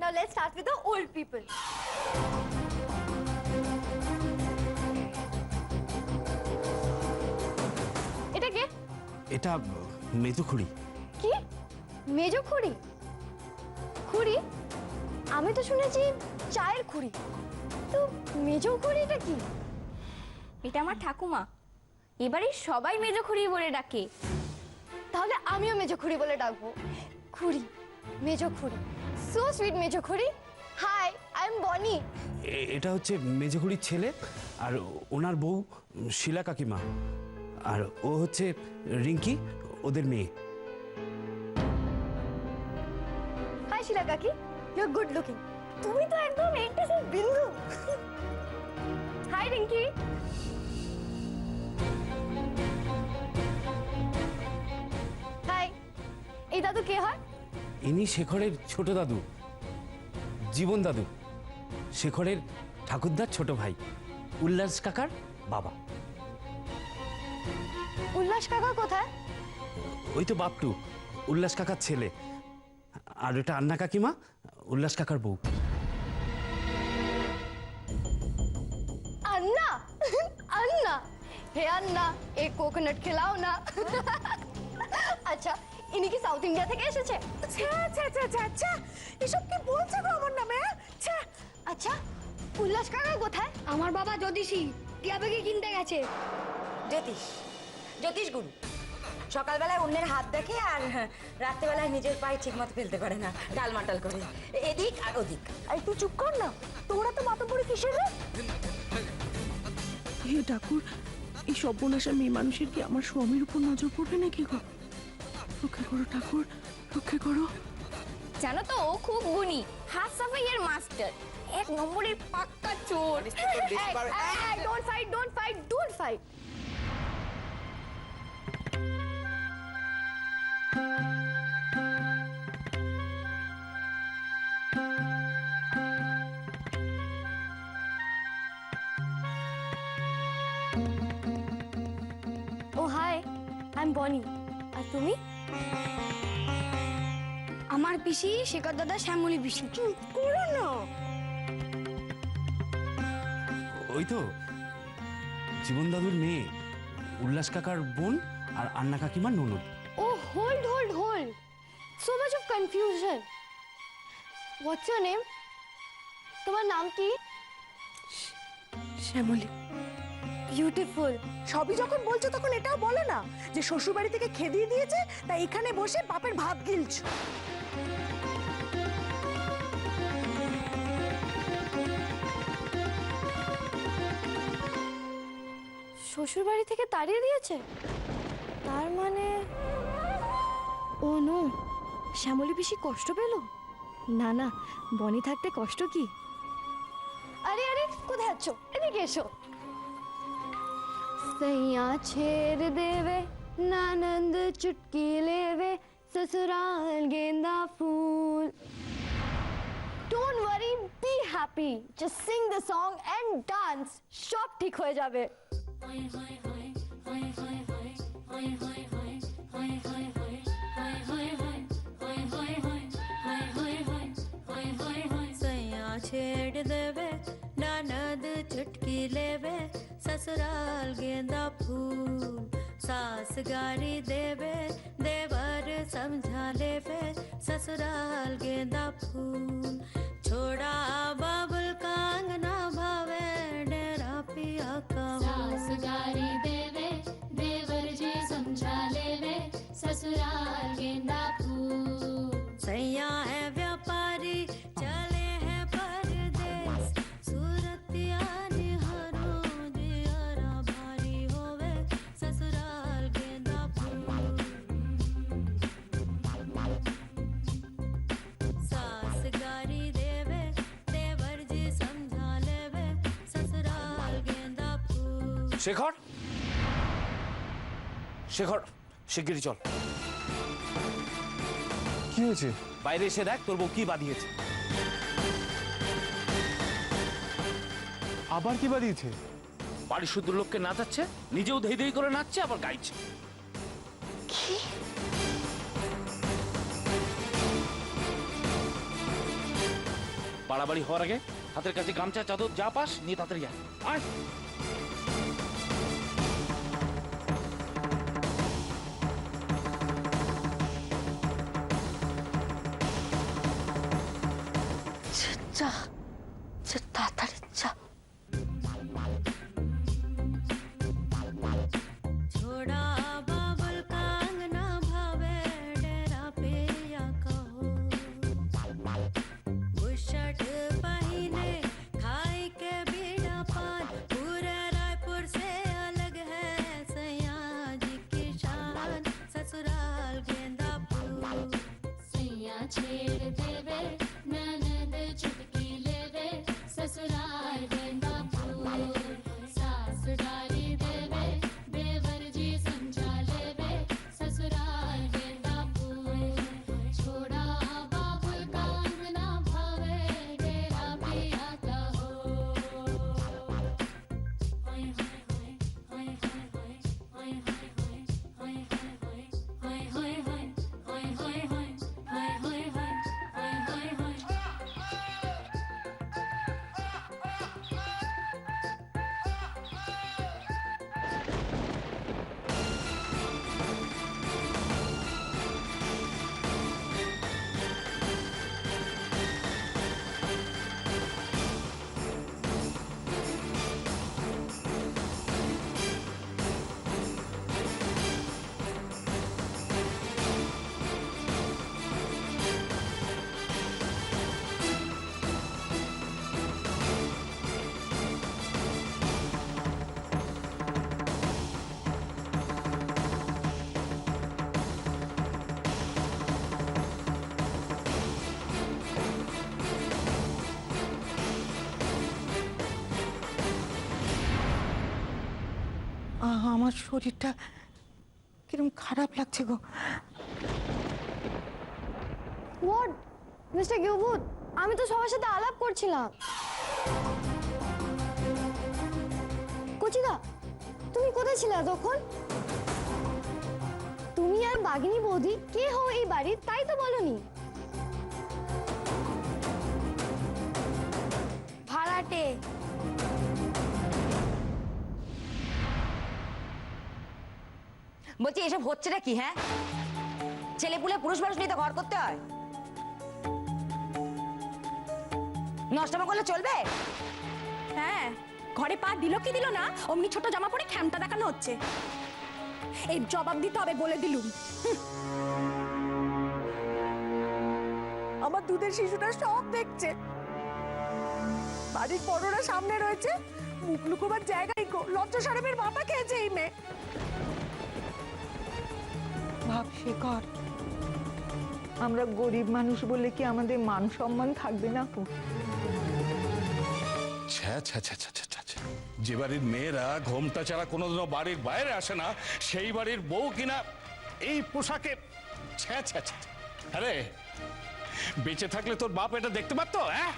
Now let's start with the old people. এটা কে? এটা মেজো খুড়ি। কি? মেজো খুড়ি? খুড়ি? আমি তো শুনেছি চায়ের খুড়ি। তো মেজো খুড়িটা কি? এটা আমার ঠাকুমা। এবারে সবাই মেজো খুড়ি বলে ডাকে। তাহলে আমিও মেজো খুড়ি বলে ডাকবো। খুড়ি, মেজো খুড়ি। সো সুইট মেজো খুড়ি। হাই, আই এম বনি। এটা হচ্ছে মেজো খুড়ির ছেলে আর ওনার বউ শিলা কাকিমা, আর ও হচ্ছে রিঙ্কি, ওদের মেয়ে। হাই শিলা কাকি, ইউ আর গুড লুকিং। তুমি তো একদম একটা সে বিন্দু। হাই রিঙ্কি। হাই, এই দাদু কে হয়? ইনি শেখরের ছোট দাদু, জীবন দাদু, শেখরের ঠাকুরদার ছোট ভাই, উল্লাস কাকার বাবা। উল্লাস কাকা কোথায়? ওই তো বাপটু, উল্লাস কাকার ছেলে। আর ওটা আন্না কাকিমা, উল্লাস কাকার বউ। अन्ना अन्ना हे अन्ना एक कोकोनट खिलाओ ना। আচ্ছা ইনি কি সাউথ ইন্ডিয়া থেকে এসেছে? আচ্ছা এসব কি বলছে গো আমার নামে? আচ্ছা উল্লাস কাকা কোথায়? আমার বাবা জ্যোতিষী টিয়া পাখি কিনতে গেছে। জ্যোতিষ গুরু সকালবেলায় অন্যের হাত দেখে আর রাত্রেবেলায় নিজের পায়ে ঠিক মতো ফেলতে পারে না, ডালমাটাল করে এদিক আর ওদিক। আর তুই চুপ কর না, তোমরা তো মাতব্বরি কিসের রে? হে ঠাকুর, এই সর্বনাশা মেয়ে মানুষের কি আমার স্বামীর উপর নজর পড়বে নাকি গো? রক্ষা করো ঠাকুর, রক্ষা করো। জানো তো ও খুব গুণী, হাত সাফাইয়ের মাস্টার, এক নম্বরের পাক্কা চোর। Don't fight don't fight don't fight. Oh hi, I am Bonny. আর তুমি? আমার পিসি শেখর দাদা শ্যামলী পিসি। করো না। ওই তো জীবন দাদুর মেয়ে, উল্লাস কাকার বোন আর আন্না কাকিমার ননদ। Oh, hold. So much of confusion. What's your name? তোমার নাম কি? শ্যামলী। Beautiful. সবই যখন বলছো তখন এটাও বলো না যে শ্বশুর বাড়ি থেকে খেদিয়ে দিয়েছে তাই এখানে বসে বাপের ভাত গিলছো। শ্বশুর বাড়ি থেকে তাড়িয়ে দিয়েছে? তার মানে ও নো, শ্যামলী পিসি কষ্ট পেল? না না, বনি থাকতে কষ্ট কি? আরে আরে কোথায় যাচ্ছ? এদিকে এসো। सैया छेड़ देवे नानंद चुटकी लेवे ससुराल गेंदा फूल। Don't worry, be happy. Just sing the song and dance. সব ঠিক হয়ে যাবে। सैया छेड़ देवे ननद चुटकी लेवे ससुराल गेंदा फूल, सास गारी देवे देवर समझा लेवे ससुराल गेंदा फूल, छोड़ा बाबुल का अंगना भावे डेरा पिया का सास गारी देवे देवर जी समझा लेवे ससुराल गेंदा फूल। सैया है व्यापारी चले हैं परदेश, सूरतिया निहारो जियारा भारी होवे ससुराल गेंदा फूल, सास गारी देवे देवर जी समझा लेवे ससुराल गेंदा फूल। শেখর, শেখর শিগগিরই চল। কি হয়েছে? বাইরে এসে দেখ তোর বউ কি বাঁধিয়েছে। আবার কি বাদিয়েছে? বাড়ির শুদ্ধ লোককে নাচাচ্ছে, নিজেও ধেই ধেই করে নাচছে, আবার গাইছে। বাড়াবাড়ি হওয়ার আগে হাতের কাছে গামছা চাদর যা পাস নিয়ে তাড়াতাড়ি আয়। আয়। যা যা তাড়াতাড়ি যা। छोड़ा बाबुल का अंगना भावे डेरा पे या कहो बुशर्ट पहने खाई के बीड़ा पान पूरे रायपुर से अलग है सैया जी की शान ससुराल गेंदा फूल सैया छेड़ देवे ननद चुटकी लेवे ससुराल गेंदा फूल सास गारी देवे देवर जी समझा लेवे ससुराल गेंदा फूल छोड़ा बाबुल का अंगना भावे डेरा पिया कहो हाय हाय हाय हाय हाय हाय हाय हाय हाय हाय हाय हाय हाय हाय हाय हाय हाय हाय আমার শরীরটা কিরম খারাপ লাগছে গো। হোয়াট মিস্টার গিউবুট, আমি তো সবার সাথে আলাপ করছিলাম। কচিদা, তুমি কোথায় ছিলে তখন? তুমি আর বাগিনী বৌদি কে হও এই বাড়ির, তাই তো বলনি। ভাড়াটে। বলছি এসব হচ্ছেটা কি? হ্যাঁ, ছেলে পুলে পুরুষ মানুষ নিয়ে তো ঘর করতে হয়, নষ্টমা করলে চলবে? হ্যাঁ, ঘরে পা দিল কি দিল না অমনি ছোট জামা পরে খ্যামটা দেখানো হচ্ছে। এর জবাব দিতে হবে বলে দিলুম। আমার দুধের শিশুটা সব দেখছে, বাড়ির বড়রা সামনে রয়েছে, মুখ লুকোবার জায়গায় লজ্জা শরমের মাথা খেয়েছে এই মেয়ে। ভাব শেখর, আমরা গরিব মানুষ বলে কি আমাদের মান সম্মান থাকবে না? যে বাড়ির মেয়েরা ঘোমটা ছাড়া কোনোদিনও বাড়ির বাইরে আসে না, সেই বাড়ির বউ কিনা এই পোশাকে। আরে বেঁচে থাকলে তোর বাপ এটা দেখতে পারতো? হ্যাঁ,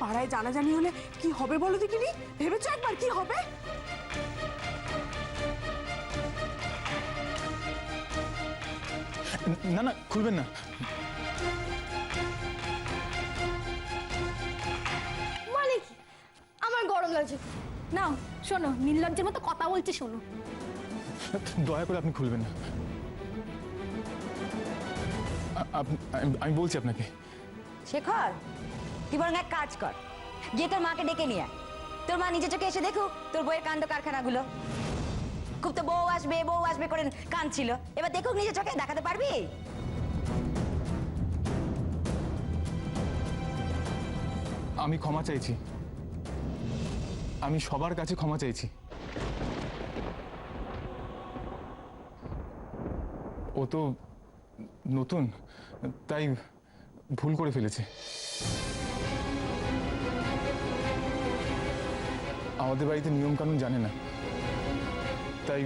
পাড়ায় জানাজানি হলে কি হবে বলো দেখিনি? ভেবেছো একবার কি হবে? না না, খুলবেন না। মানে কি? আমার গরম লাগছে। নাও শোনো, নির্লজ্জের মতো কথা বলছে শোনো। দয়া করে আপনি খুলবেন না। আমি বলছি আপনাকে। শেখর, তুই বরং এক কাজ কর, গিয়ে তোর মাকে ডেকে নিয়ে আয়। তোর মা নিজের চোখে এসে দেখুক তোর বইয়ের কাণ্ড কারখানাগুলো। খুব তো বউ আসবে করে কাঁদছিল, এবার দেখুক নিজের চোখে, দেখাতে পারবি? আমি ক্ষমা চাইছি, আমি সবার কাছে ক্ষমা চাইছি। ও তো নতুন, তাই ভুল করে ফেলেছে। আমাদের বাড়িতে নিয়ম কানুন জানে না, তাই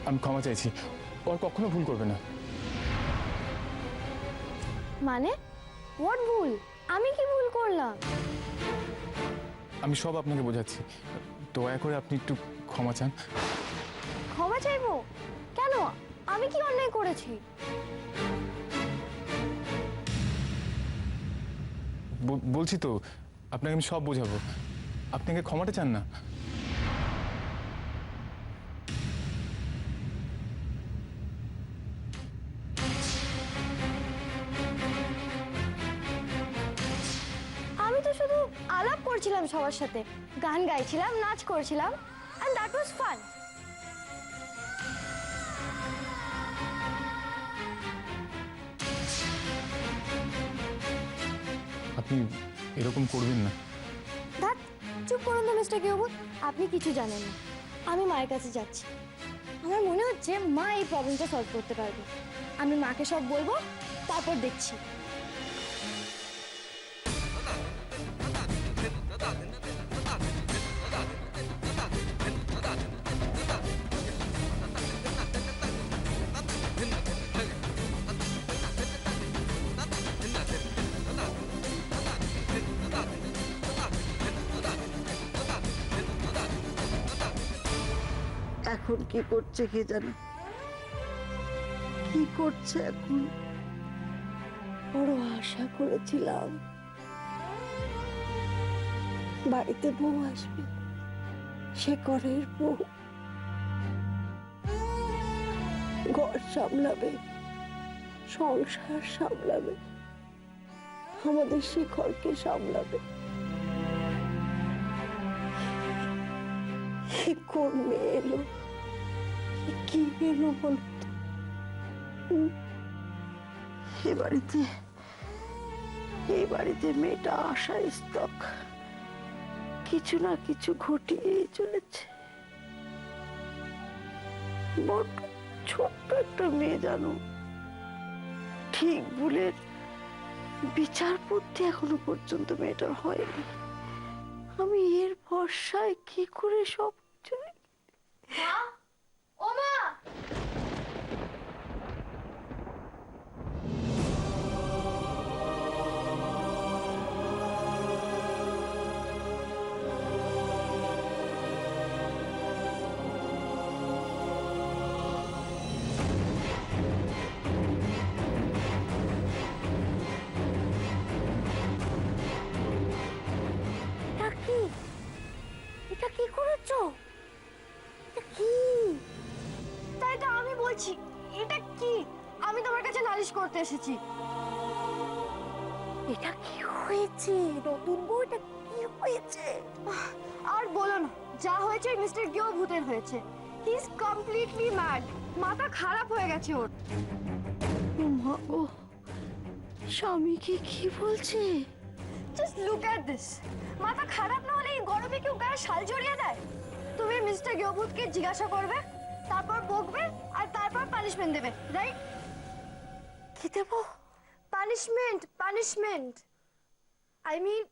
আমি ক্ষমা চাইছি। ওর কখনো ভুল করবে না। মানে হোয়াট ভুল? আমি কি ভুল করলাম? আমি সব আপনাকে বোঝাচ্ছি, দয়া করে আপনি একটু ক্ষমা চান। ক্ষমা চাইবো? কেন? আমি কি অন্যায় করেছি? বলছি তো আপনাকে আমি সব বোঝাবো, আপনাকে ক্ষমাটা চান না? আমি তো শুধু আলাপ করছিলাম সবার সাথে, গান গাইছিলাম, নাচ করছিলাম, and that was fun. আপনি এরকম করবেন না। ধ্যাৎ, চুপ করুন তো মিস্টার গিয়োবুত, আপনি কিছু জানেন না। আমি মায়ের কাছে যাচ্ছি। আমার মনে হচ্ছে মা এই প্রবলেমটা সলভ করতে পারবে। আমি মাকে সব বলবো, তারপর দেখছি। এখন কি করছে কে জানে, কি করছে এখন? বড় আশা করেছিলাম বাড়িতে বউ আসবে, সে ঘরের বউ, ঘর সামলাবে, সংসার সামলাবে, আমাদের শিখরকে সামলাবে। কোন মেয়ে এলো, কি এলো বলতো? এই বাড়িতে মেয়েটা আশা স্তক কিছু না কিছু ঘটিয়ে চলেছে। বড় ছোট্ট একটা মেয়ে, জানো, ঠিক ভুলের বিচার বুদ্ধি এখনো পর্যন্ত মেয়েটার হয়নি। আমি এর ভরসায় কি করে সব চলে। ও মা! এটা কি করেছো? এটা কি? তাই তো আমি বলছি, এটা কি? আমি তোমার কাছে নালিশ করতে এসেছি। এটা কি হয়েছে নতুন বউ? এটা কি হয়েছে? আর বলো না, যা হয়েছে মিস্টার গিয়োবুতের হয়েছে। He is completely mad. মাথা খারাপ হয়ে গেছে ওর। মা গো, স্বামীকে কি বলছে? Just look at this. মাথা খারাপ না হলে এই গরমে কেউ গায়ে শাল জড়িয়ে দেয়? তুমি মিস্টার গিয়োবুতকে জিজ্ঞাসা করবে, তারপর বকবে, আর তারপর পানিশমেন্ট দেবে, রাইট? কি দেবো? Punishment, punishment. আই মিন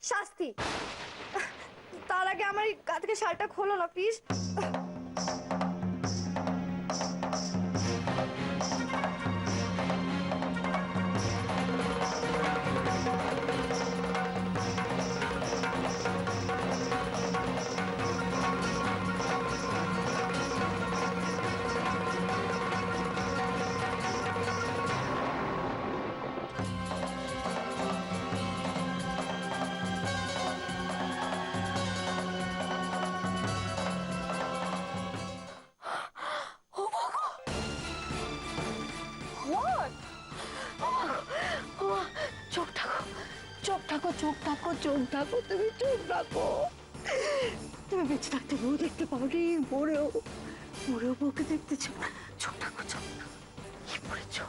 শাস্তি। তার আগে আমার এই গা থেকে শালটা খোলো না প্লিজ। চোখ ঠাকো, চোখ ঠাকো, চোখ ঠাকো, চোখ ঠাকো, তুমি চোখ ঠাকো। তুমি বেঁচে থাকতে বউ দেখতে পাওনি, মরেও বউকে দেখতেছো। চোখ ঠাকো, চোখ ঠাকো। কি পড়েছো?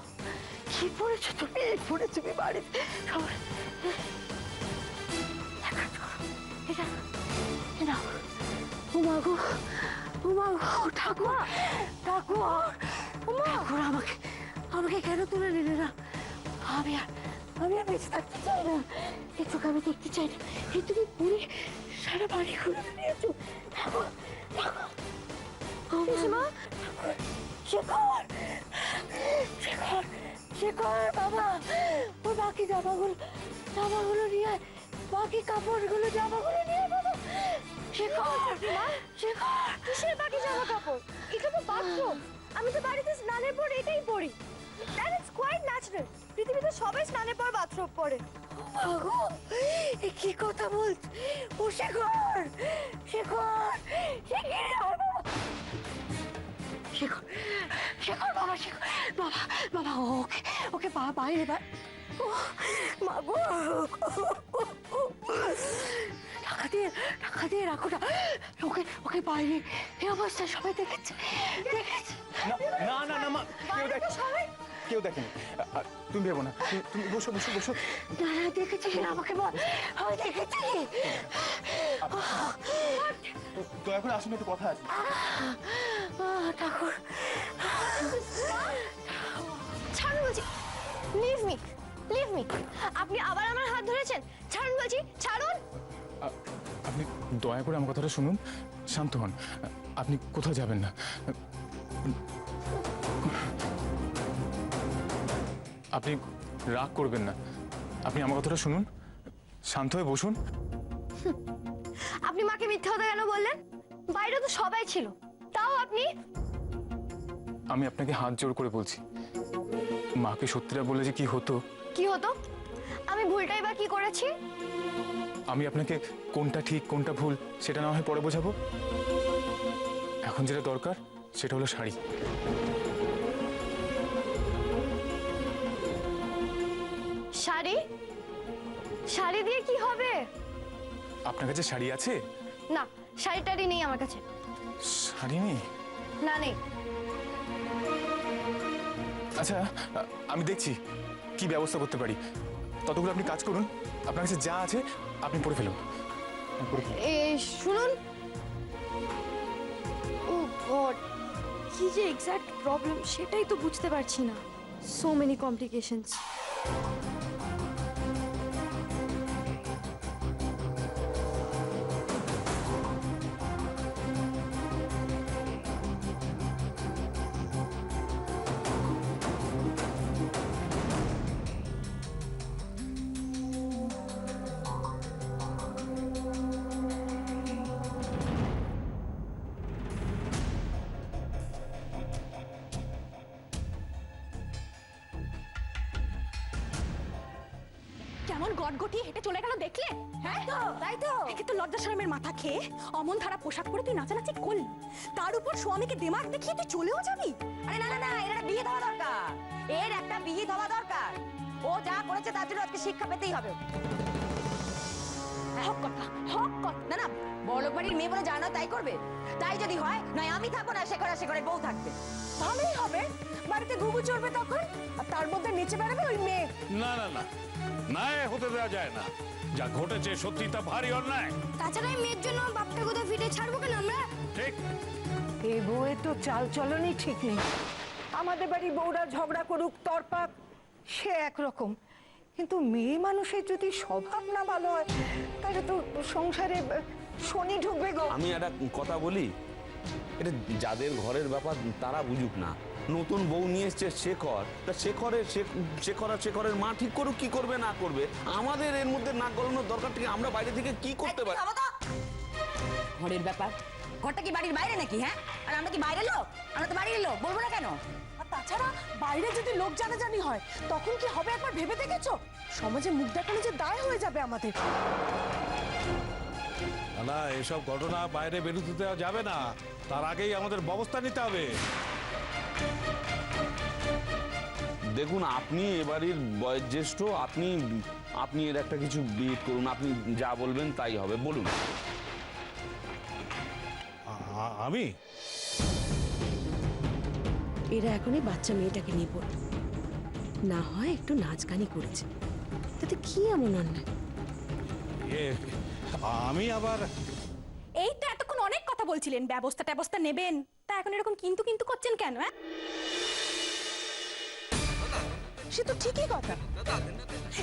কি পড়েছো তুমি? এই পড়ে তুমি বাড়িতে সবাই ঠাকুর, ঠাকুর, ঠাকুর, আমাকে কেন তুলে নিলে না? আমি আর বেঁচে থাকতে চাই না। এই চোখ আমি দেখতে চাই না। এই তুমি পুরে সারা বাড়ি ঘুরে নিয়েছো। ঠাকুর, ঠাকুর, শেখর, শেখর, শেখর, বাবা, ওর বাকি জামাগুলো নিয়ে, বাকি কাপড়গুলো, জামাগুলো নিয়ে বাবা। শেখর, শেখর, কিসের বাকি জামা কাপড়? এটা তো বাথরুম। আমি তো বাড়িতে স্নানের পর এটাই পরি। That is quite natural. পৃথিবীতে সবাই স্নানের পর বাথরোব পরে। মাগো, এ কি কথা বলছ? ও শেখর, শেখর, শেখর, শেখর, শেখর, বাবা, শেখর, বাবা, বাবা, ওকে, ওকে বাইরে, ও মাগো, টাকা দিয়ে রাখো না, ওকে, ওকে বাইরে, এই অবস্থা সবাই দেখেছে, দেখেছে। না না না মা, কেউ দেখেনি, কেউ দেখেনি। তুমি ভেবো না, তুমি বসো বসো বসো। না না, দেখেছি আমাকে বল, আমি দেখেছি। দয়া করে আসুন, একটু কথা আছে। ঠাকুর, ছাড়ুন বলছি। Leave me, leave me. আপনি আবার আমার হাত ধরেছেন। ছাড়ুন বলছি, ছাড়ুন। আপনি দয়া করে আমার কথাটা শুনুন, শান্ত হন। আপনি কোথাও যাবেন না। আপনি রাগ করবেন না, আপনি আমার কথাটা শুনুন, শান্ত হয়ে বসুন। আপনি মাকে মিথ্যা কথা কেন বললেন? বাইরে তো সবাই ছিল, তাও আপনি। আমি আপনাকে হাত জোড় করে বলছি, মাকে সত্যিটা বলে যে কি হতো। কি হতো? আমি ভুলটাই বা কি করেছি? আমি আপনাকে কোনটা ঠিক কোনটা ভুল সেটা না হয় পরে বোঝাবো। এখন যেটা দরকার সেটা হলো শাড়ি। শাড়ি? শাড়ি দিয়ে কি হবে? আপনার কাছে শাড়ি আছে? না, শাড়ি টাড়ি নেই আমার কাছে। শাড়ি নেই? না, নেই। আচ্ছা, আমি দেখছি কি ব্যবস্থা করতে পারি। ততগুলো আপনি কাজ করুন, আপনার কাছে যা আছে আপনি পরে ফেলুন। শুনুন। ও গড, কি যে এক্স্যাক্ট প্রবলেম সেটাই তো বুঝতে পারছি না। So many complications. কেমন গটগটিয়ে হেঁটে চলে গেল দেখলে? হ্যাঁ তো, তাই তো। একে তো লজ্জা শরমের মাথা খেয়ে অমন ধারা পোশাক পরে তুই নাচানাচি করলি, তার উপর স্বামীকে দিমাগ দেখিয়ে তুই চলেও যাবি? আরে না না না, এর একটা বিহিত হওয়া দরকার, এর একটা বিহিত হওয়া দরকার। ও যা করেছে তার জন্য আজকে শিক্ষা পেতেই হবে। হক কথা, হক কথা। না না, বড়লোক বাড়ির মেয়ে বলে জানো তাই করবে? তাই যদি হয়, নয় আমি থাকবো না শেখরের বউ থাকবে। ভালোই হবে, বাড়িতে ঘুঘু চড়বে তখন, আর তার মধ্যে নিচে বেড়াবে ওই মেয়ে। না না না, না হতে দেওয়া যায় না। যা ঘটেছে সত্যি তা ভারী অন্যায়। তাছাড়া এই মেয়ের জন্য বাপটা কোথাও ফিরে ছাড়বো কেন আমরা? ঠিক। এই বউয়ের তো চাল চলনই ঠিক নেই। আমাদের বাড়ির বউরা ঝগড়া করুক, তরপাক, সে একরকম, কিন্তু মেয়ে মানুষের যদি স্বভাব না ভালো হয় তাহলে তো সংসারে শনি ঢুকবে গো। আমি একটা কথা বলি, এটা যাদের ঘরের ব্যাপার তারা বুঝুক না। নতুন বউ নিয়ে এসছে শেখর, তা শেখরের মা ঠিক করুক কি করবে না করবে। আমাদের এর মধ্যে নাক গলানোর দরকার থেকে আমরা বাইরে থেকে কি করতে পারি? ঘরের ব্যাপার, ঘরটা কি বাড়ির বাইরে নাকি? হ্যাঁ, আর আমরা কি বাইরের লোক? আমরা তো বাড়ির লোক, বলবো না কেন? আর তাছাড়া বাইরে যদি লোক জানাজানি হয় তখন কি হবে একবার ভেবে দেখেছো? সমাজে মুখ দেখানো যে দায় হয়ে যাবে আমাদের। না, এসব ঘটনা বাইরে বেরোতে দেওয়া যাবে না, তার আগেই আমাদের ব্যবস্থা নিতে হবে। দেখুন, আপনি এবারের বয়োজ্যেষ্ঠ, আপনি এর একটা কিছু বিহিত করুন। আপনি যা বলবেন তাই হবে, বলুন। আমি এরা এখনই বাচ্চা মেয়েটাকে নিয়ে পড়ল, না হয় একটু নাচ গানি করেছে, তাতে কি এমন অন্যায়? আমি আবার এই তো এতক্ষণ অনেক কথা বলছিলেন, ব্যবস্থা নেবেন, তা এখন এরকম কিন্তু কিন্তু করছেন কেন? হ্যাঁ, সে তো ঠিকই কথা,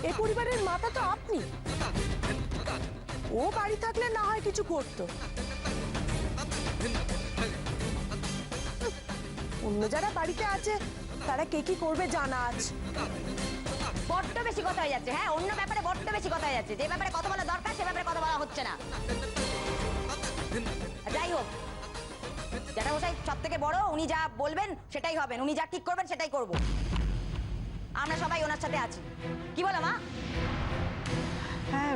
এ পরিবারের মাতা তো আপনি। ও বাড়ি থাকলে না হয় কিছু করতো, অন্য যারা বাড়িতে আছে তারা কে কি করবে জানা আছে। বড্ড বেশি কথা হয়ে যাচ্ছে। হ্যাঁ, অন্য ব্যাপারে বড্ড বেশি কথা হয়ে যাচ্ছে। যে ব্যাপারে কথা বলা দরকার সে ব্যাপারে কথা বলা হচ্ছে না। যাই হোক, জ্যাঠামশাই সব সব থেকে বড়, উনি যা বলবেন সেটাই হবেন, উনি যা ঠিক করবেন সেটাই করব। আমরা সবাই ওনার সাথে আছি। কি বলো মা? হ্যাঁ,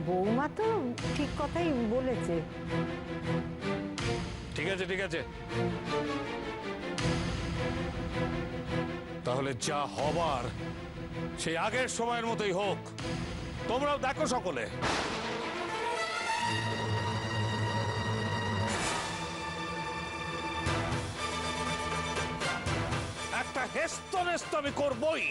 বৌমা তো ঠিক কথাই বলেছে। ঠিক আছে ঠিক আছে, তাহলে যা হবার সেই আগের সময়ের মতোই হোক। তোমরাও দেখো সকলে। একটা হেস্তনেস্ত আমি করবই।